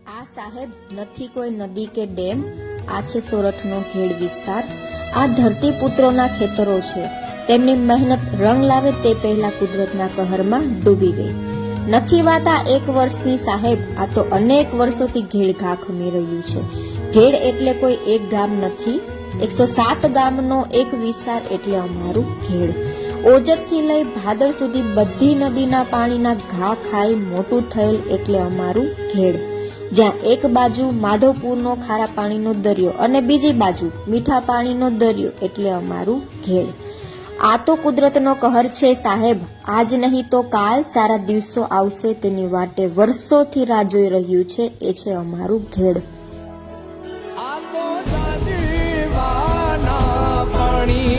આ સાહેબ નથી કોઈ નદી કે ડેમ, આ છે સોરઠનો ખેડ વિસ્તાર। આ ધરતીપુત્રોના ખેતરો છે, તેમની મહેનત રંગ લાવે તે પહેલા કુદરતના કહેરમાં ડૂબી ગઈ। નથી વાત આ એક વર્ષની સાહેબ, આ તો અનેક વર્ષોથી ઘેડ ઘા ખમી રહ્યું છે। ઘેડ એટલે કોઈ એક ગામ નથી, 107 ગામનો એક વિસ્તાર એટલે અમારું ઘેડ। ઓજતથી લઈ ભાદર સુધી બધી નદીના પાણીના ઘા ખાઈ મોટું થયેલ એટલે અમારું ઘેડ। જ્યાં એક બાજુ માધવપુરનો ખારા પાણીનો દરિયો અને બીજી બાજુ મીઠા પાણીનો દરિયો એટલે અમારું ઘેડ। આ તો કુદરતનો કહર છે સાહેબ, આજ નહીં તો કાલ સારા દિવસો આવશે, તેની વાટે વર્ષોથી રાહ જોઈ રહ્યું છે, એ છે અમારું ઘેડ। આ તો દીવાના પાણી